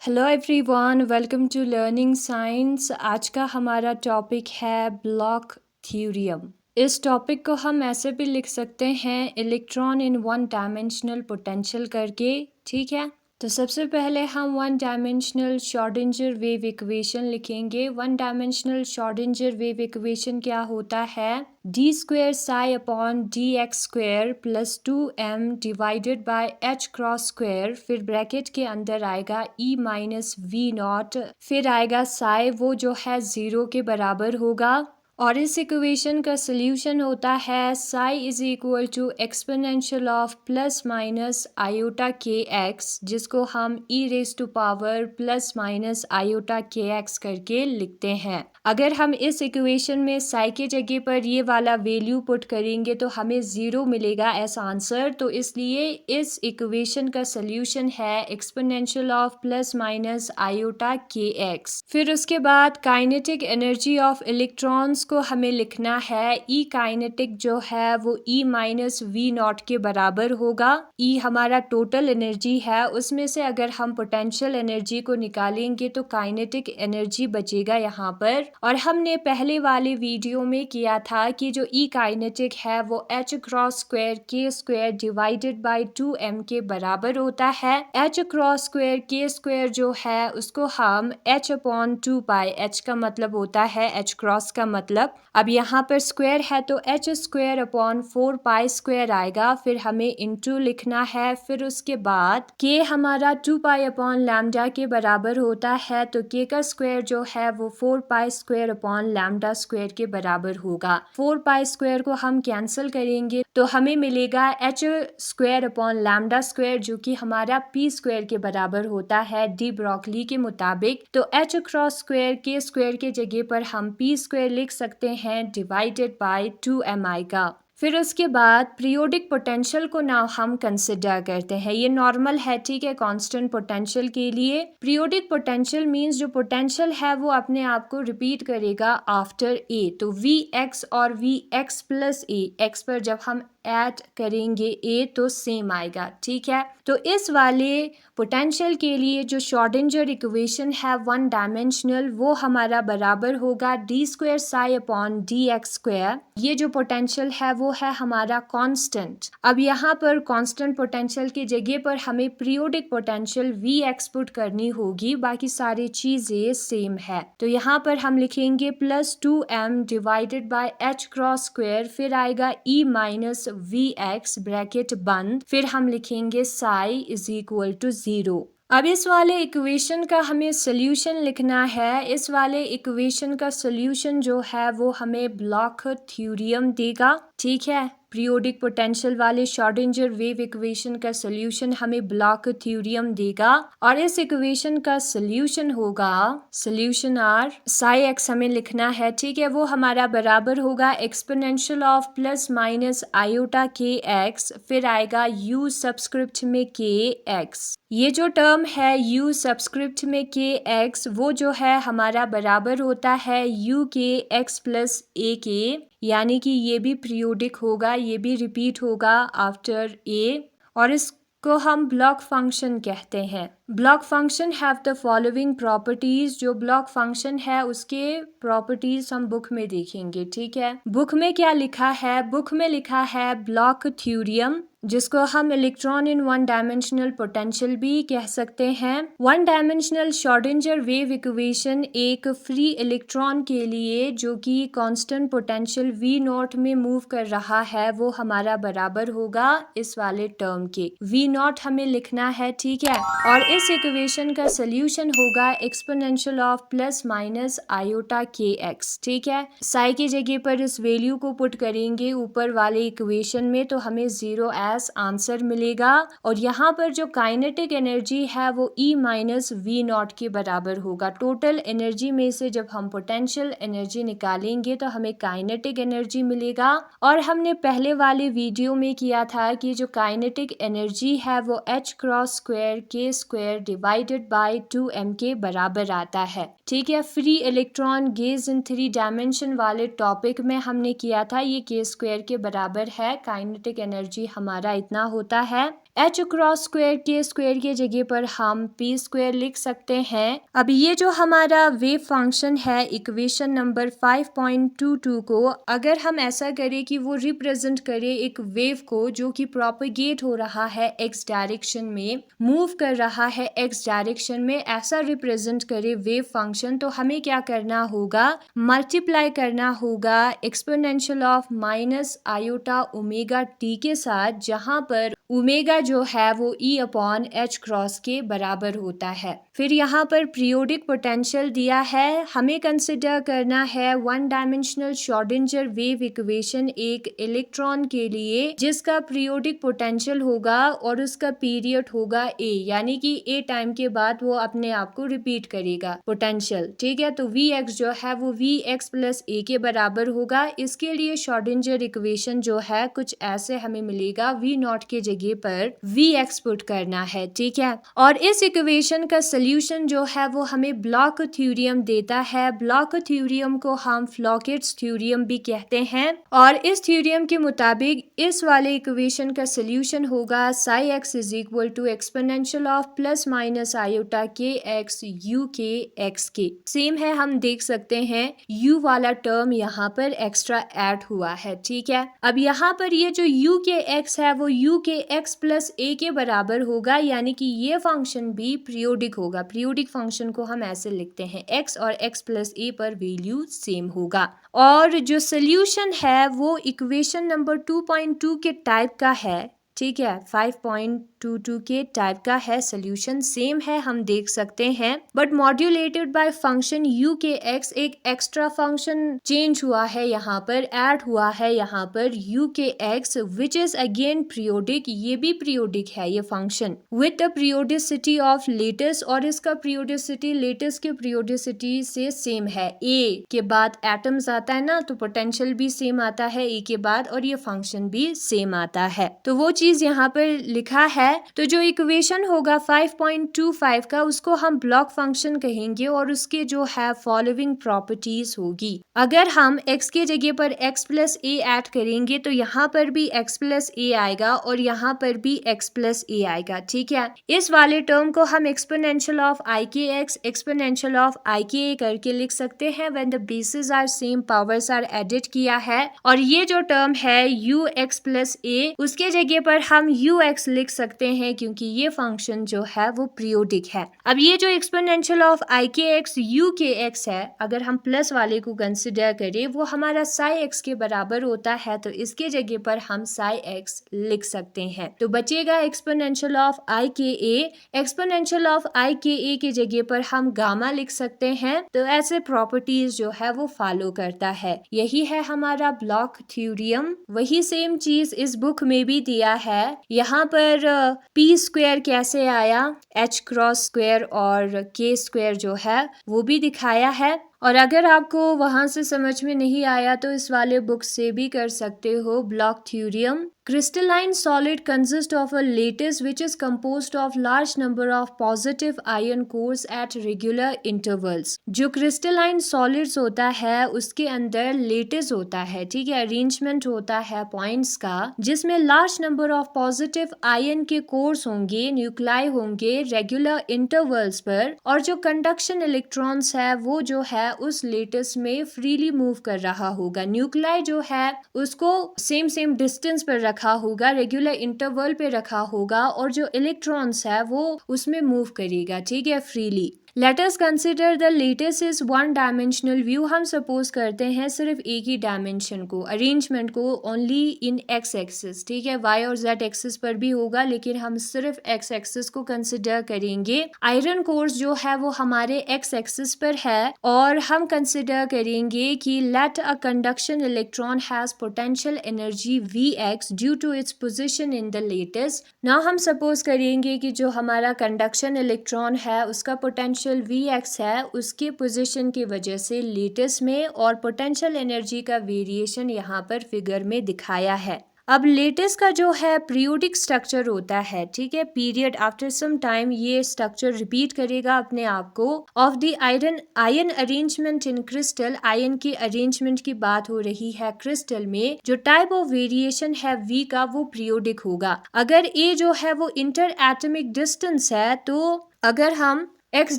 Hello everyone, welcome to learning science. आज का हमारा टॉपिक है ब्लॉक थ्योरम। इस टॉपिक को हम ऐसे भी लिख सकते हैं electron in one dimensional potential करके। ठीक है, तो सबसे पहले हम one dimensional Schrodinger wave equation लिखेंगे। One dimensional Schrodinger wave equation क्या होता है? D square psi upon D X square plus 2m divided by h cross square, फिर ब्रैकेट के अंदर आएगा e माइनस वी नॉट, फिर आएगा साई, वो जो है 0 के बराबर होगा। और इस इक्वेशन का सोल्यूशन होता है psi is equal to exponential of plus minus iota के एक्स, जिसको हम e raise to power plus minus iota के एक्स करके लिखते हैं। अगर हम इस इक्वेशन में साई के जगह पर ये वाला वैल्यू पुट करेंगे तो हमें 0 मिलेगा एज आंसर। तो इसलिए इस इक्वेशन का सोल्यूशन है exponential of plus minus iota के एक्स। फिर उसके बाद काइनेटिक एनर्जी ऑफ इलेक्ट्रॉन्स को हमें लिखना है। ई काइनेटिक जो है वो ई माइनस वी नॉट के बराबर होगा। ई हमारा टोटल एनर्जी है, उसमें से अगर हम पोटेंशियल एनर्जी को निकालेंगे तो काइनेटिक एनर्जी बचेगा यहाँ पर। और हमने पहले वाले वीडियो में किया था कि जो ई काइनेटिक है वो h क्रॉस स्क्वायर के स्क्वायर डिवाइडेड बाय 2m के बराबर होता है। h क्रॉस स्क्वायर के स्क्वायर जो है उसको हम h अपॉन 2 पाई, h का मतलब होता है h क्रॉस का मतलब, अब यहाँ पर स्क्वायर है तो h square upon 4 pi square आएगा, फिर हमें इंटू लिखना है। फिर उसके बाद k हमारा 2 पाई अपॉन लैम्डा के बराबर होता है, तो k का स्क्वायर जो है वो 4 pi square upon lambda square के बराबर होगा। 4 पाई स्क्वायर को हम कैंसिल करेंगे तो हमें मिलेगा h square upon lambda square, जो कि हमारा p स्क्वायर के बराबर होता है डी ब्रोगली के मुताबिक। तो h क्रॉस स्क्वायर के स्क्वायर के जगह पर हम p स्क्वायर लिख सकते हैं डिवाइडेड बाय 2mi का। फिर उसके बाद पीरियोडिक पोटेंशियल को नाउ हम कंसिडर करते हैं। ये नॉर्मल है, ठीक है, कांस्टेंट पोटेंशियल के लिए। पीरियोडिक पोटेंशियल मींस जो पोटेंशियल है वो अपने आप को रिपीट करेगा आफ्टर ए। तो वी एक्स और V X plus a, X पर जब हम ऐड करेंगे ए तो सेम आएगा, ठीक है। तो इस वाले पोटेंशियल के लिए जो श्रोडिंगर इक्वेशन है वन डायमेंशनल, वो हमारा बराबर होगा D square Sai upon D x square. ये जो पोटेंशियल है वो है हमारा कांस्टेंट। अब यहाँ पर कांस्टेंट पोटेंशियल की जगह पर हमें periodic potential V X put करनी होगी, बाकी सारी चीजें सेम है। तो यहाँ पर हम लिखेंगे plus 2m divided by h cross square, फिर आएगा e minus V X bracket बंद, फिर हम लिखेंगे साई इज इक्वल टू 0। अब इस वाले इक्वेशन का हमें सोल्यूशन लिखना है। इस वाले इक्वेशन का सोल्यूशन जो है वो हमें ब्लॉक थ्योरम देगा, ठीक है। पीरियोडिक पोटेंशियल वाले श्रोडिंगर वेव इक्वेशन का सोल्यूशन हमें ब्लॉक थ्योरम देगा, और इस इक्वेशन का सोल्यूशन होगा, सोल्यूशन आर साई एक्स हमें लिखना है, ठीक है। वो हमारा बराबर होगा exponential of plus minus iota के एक्स, फिर आएगा u सबस्क्रिप्ट में के एक्स। ये जो टर्म है u सबस्क्रिप्ट में के एक्स, वो जो है हमारा बराबर होता है u के x प्लस a के, यानी कि ये भी पीरियोडिक होगा, ये भी रिपीट होगा आफ्टर a, और इसको हम ब्लॉक फंक्शन कहते हैं। Block function have the following properties. जो ब्लॉक फंक्शन है उसके प्रॉपर्टीज हम बुक में देखेंगे, ठीक है। बुक में क्या लिखा है? बुक में लिखा है ब्लॉक थ्योरम, जिसको हम electron in one dimensional potential भी कह सकते हैं। One dimensional Schrodinger wave equation एक फ्री इलेक्ट्रॉन के लिए जो कि कांस्टेंट पोटेंशियल वी नॉट में मूव कर रहा है, वो हमारा बराबर होगा इस वाले टर्म के। वी नॉट हमें लिखना है, ठीक है। और इस इक्वेशन का सोल्यूशन होगा exponential of plus minus iota के एक्स, ठीक है। साई की जगह पर इस वैल्यू को पुट करेंगे ऊपर वाले इक्वेशन में तो हमें 0 एज आंसर मिलेगा। और यहाँ पर जो काइनेटिक एनर्जी है वो E माइनस वी नॉट के बराबर होगा। टोटल एनर्जी में से जब हम पोटेंशियल एनर्जी निकालेंगे तो हमें काइनेटिक एनर्जी मिलेगा। और हमने पहले वाले वीडियो में किया था कि जो काइनेटिक एनर्जी है वो h क्रॉस स्क्वायर के स्क्वायर डिवाइडेड बाय 2m के बराबर आता है, ठीक है। फ्री इलेक्ट्रॉन गेज इन 3 डायमेंशन वाले टॉपिक में हमने किया था ये के स्क्वायर के बराबर है, काइनेटिक एनर्जी हमारा इतना होता है। एच क्रॉस स्क्वायर के स्क्वायर की जगह पर हम पी स्क्वायर लिख सकते हैं। अब ये जो हमारा वेव फंक्शन है इक्वेशन नंबर 5.22 को अगर हम ऐसा करें कि वो रिप्रेजेंट करे एक वेव को जो कि प्रोपेगेट हो रहा है एक्स डायरेक्शन में, मूव कर रहा है एक्स डायरेक्शन में, ऐसा रिप्रेजेंट करे वेव फंक्शन, तो हमें क्या करना होगा, मल्टीप्लाई करना होगा exponential of minus iota omega T के साथ, जहां पर ओमेगा जो है वो ई अपॉन एच क्रॉस के बराबर होता है। फिर यहाँ पर पीरियोडिक पोटेंशियल दिया है, हमें कंसिडर करना है one dimensional Schrodinger wave equation एक इलेक्ट्रॉन के लिए जिसका पीरियोडिक पोटेंशियल होगा और उसका पीरियड होगा ए, यानी कि ए टाइम के बाद वो अपने आप को रिपीट करेगा पोटेंशियल, ठीक है। तो वी एक्स जो है वो वी एक्स प्लस ए के बराबर होगा। इसके लिए श्रोडिंगर इक्वेशन जो है कुछ ऐसे हमें मिलेगा, वी नॉट के जगह पर वी एक्स पुट करना है, ठीक है। और इस इक्वेशन का सोल्यूशन जो है वो हमें ब्लॉक थ्योरम देता है। ब्लॉक थ्योरम को हम फ्लॉकेट्स थ्योरम भी कहते हैं और इस थ्योरम के मुताबिक इस वाले इक्वेशन का सोल्यूशन होगा psi X is equal to exponential of plus minus iota के एक्स यू के एक्स के। सेम है, हम देख सकते हैं यू वाला टर्म यहाँ पर एक्स्ट्रा ऐड हुआ है, ठीक है। अब यहाँ पर ये जो यू के एक्स है वो यू के एक्स प्लस ए के बराबर होगा, यानी कि ये फंक्शन भी पीरियोडिक होगा। पीरियोडिक फंक्शन को हम ऐसे लिखते हैं एक्स और एक्स प्लस ए पर वैल्यू सेम होगा। और जो सोल्यूशन है वो इक्वेशन नंबर 2.2 के टाइप का है, ठीक है, 5.22 के टाइप का है। सोल्यूशन सेम है, हम देख सकते हैं, but modulated by function U K X, एक एक्स्ट्रा फंक्शन चेंज हुआ है यहाँ पर, ऐड हुआ है यहाँ पर you K x which is again periodic. ये भी पीरियोडिक है ये function with the periodicity of latest, और इसका पीरियोडिसिटी लेटेस्ट के पीरियोडिसिटी से सेम है। ए के बाद एटम्स आता है ना, तो पोटेंशियल भी सेम आता है ए के बाद और ये फंक्शन भी सेम आता है। तो वो चीज यहाँ पर लिखा है। तो जो इक्वेशन होगा 5.25 का उसको हम ब्लॉक फंक्शन कहेंगे और उसके जो है फॉलोइंग प्रॉपर्टीज होगी। अगर हम x के जगह पर x प्लस ए ऐड करेंगे तो यहाँ पर भी x प्लस ए आएगा और यहाँ पर भी x प्लस ए आएगा, ठीक है। इस वाले टर्म को हम एक्सपोनेंशियल ऑफ आई के एक्स एक्सपोनेंशियल ऑफ आई के ए करके लिख सकते हैं when the basis are same, powers are added किया है। और ये जो टर्म है यू एक्स प्लस ए, उसके जगह पर हम यू एक्स लिख सकते हैं क्योंकि ये फंक्शन जो है वो पीरियोडिक है। अब ये जो एक्सपोनेंशियल ऑफ आई के एक्स यू के एक्स है, अगर हम प्लस वाले को कंसिडर करें वो हमारा साई एक्स के बराबर होता है, तो इसके जगह पर हम साई एक्स लिख सकते हैं। तो बचेगा एक्सपोनेंशियल ऑफ आई के ए, एक्सपोनेंशियल ऑफ आई के ए के जगह पर हम गामा लिख सकते हैं। तो ऐसे प्रॉपर्टीज जो है वो फॉलो करता है। यही है हमारा ब्लॉक थ्योरम। वही सेम चीज इस बुक में भी दिया है। यहाँ पर पी स्क्वायर कैसे आया, एच क्रॉस स्क्वायर और के स्क्वायर जो है वो भी दिखाया है। और अगर आपको वहां से समझ में नहीं आया तो इस वाले बुक से भी कर सकते हो block theorem. Crystalline solid consists of a lattice which is composed of large number of positive ion cores at regular intervals। जो crystalline solids होता है उसके अंदर lattice होता है, ठीक है, अरेंजमेंट होता है पॉइंट्स का जिसमें large number of positive ion के कोर्स होंगे, न्यूक्लाई होंगे रेगुलर इंटरवल्स पर, और जो कंडक्शन इलेक्ट्रॉन्स है वो जो है उस लेटिस में फ्रीली मूव कर रहा होगा। न्यूक्लाई जो है उसको सेम डिस्टेंस पर रखा होगा, रेगुलर इंटरवल पे रखा होगा, और जो इलेक्ट्रॉन्स है वो उसमें मूव करेगा, ठीक है, freely. Let us consider the lattice is one dimensional view। हम सपोज करते हैं सिर्फ एक ही डायमेंशन को, अरेंजमेंट को ओनली इन एक्स एक्सिस, ठीक है, वाई और जेड एक्सिस पर भी होगा लेकिन हम सिर्फ एक्स एक्सिस को कंसिडर करेंगे। आयरन कोर्स जो है वो हमारे एक्स एक्सिस पर है और हम कंसिडर करेंगे कि let a conduction electron has potential energy V X due to its position in the lattice. Now हम सपोज करेंगे कि जो हमारा कंडक्शन इलेक्ट्रॉन है उसका पोटेंशियल वी एक्स है उसके पोजीशन की वजह से लेटिस में, और पोटेंशियल एनर्जी का वेरिएशन यहाँ पर फिगर में दिखाया है। अब लेटिस का जो है पीरियोडिक स्ट्रक्चर होता है, ठीक है, पीरियड आफ्टर सम टाइम ये स्ट्रक्चर रिपीट करेगा अपने आप को। Of the ion arrangement in crystal, ion की अरेंजमेंट की बात हो रही है क्रिस्टल में, जो टाइप ऑफ वेरिएशन है वी का वो पीरियोडिक होगा। अगर ए जो है वो इंटर एटॉमिक डिस्टेंस है, तो अगर हम एक्स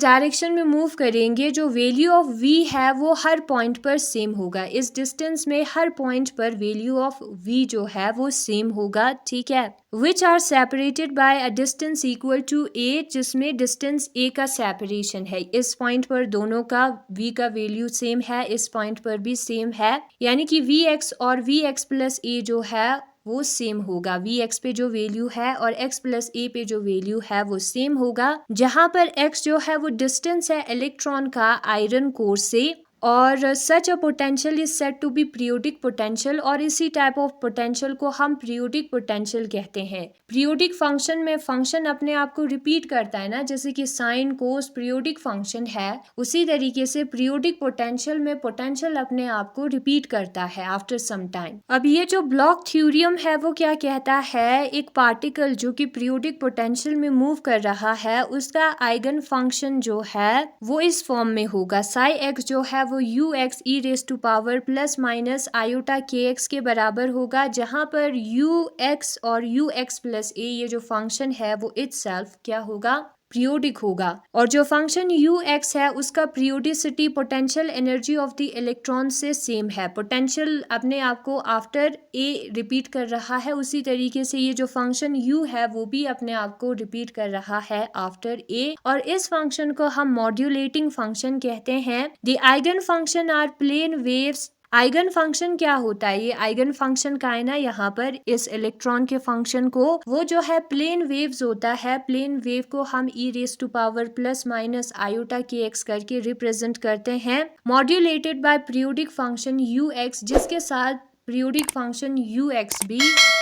डायरेक्शन में मूव करेंगे, जो वैल्यू ऑफ वी है वो हर पॉइंट पर सेम होगा। इस डिस्टेंस में हर पॉइंट पर वैल्यू ऑफ वी जो है वो सेम होगा, ठीक है। Which are separated by a distance equal to a, जिसमें डिस्टेंस ए का सेपरेशन है। इस पॉइंट पर दोनों का वी का वैल्यू सेम है, इस पॉइंट पर भी सेम है, यानी कि वी एक्स और वी एक्स प्लस ए जो है वो सेम होगा। वी एक्स पे जो वैल्यू है और एक्स प्लस ए पे जो वैल्यू है वो सेम होगा। जहां पर एक्स जो है वो डिस्टेंस है इलेक्ट्रॉन का आयरन कोर से, और such a potential is said to be periodic potential, और इसी टाइप ऑफ पोटेंशियल को हम पीरियोडिक पोटेंशियल कहते हैं। पीरियोडिक फंक्शन में फंक्शन अपने आप को रिपीट करता है ना, जैसे कि साइन कोस पीरियोडिक फंक्शन है, उसी तरीके से पीरियोडिक पोटेंशियल में पोटेंशियल अपने आप को रिपीट करता है आफ्टर सम टाइम। अब ये जो ब्लॉक थ्योरम है वो क्या कहता है, एक पार्टिकल जो कि पीरियोडिक पोटेंशियल में मूव कर रहा है उसका आइगन फंक्शन जो है वो इस फॉर्म में होगा। साई एक्स जो है वो U X E raise to power plus minus iota के एक्स के बराबर होगा, जहां पर यू एक्स और यू एक्स प्लस ए ये जो फंक्शन है वो इटसेल्फ क्या होगा, पीरियोडिक होगा। और जो फंक्शन यू एक्स है उसका periodicity potential energy of the electron से सेम है। पोटेंशियल अपने आप को आफ्टर ए रिपीट कर रहा है, उसी तरीके से ये जो फंक्शन यू है वो भी अपने आप को रिपीट कर रहा है आफ्टर ए, और इस फंक्शन को हम मॉड्यूलेटिंग फंक्शन कहते हैं। The eigen function are plane waves. Eigen function क्या होता है, ये आइगन फंक्शन का है ना, यहाँ पर इस इलेक्ट्रॉन के फंक्शन को वो जो है प्लेन वेव्स होता है। प्लेन वेव को हम e raise to power plus minus iota के एक्स करके रिप्रेजेंट करते हैं, modulated by periodic function u x, जिसके साथ पीरियोडिक फंक्शन यू एक्स भी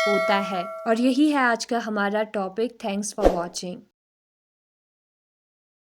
होता है। और यही है आज का हमारा टॉपिक। Thanks for watching.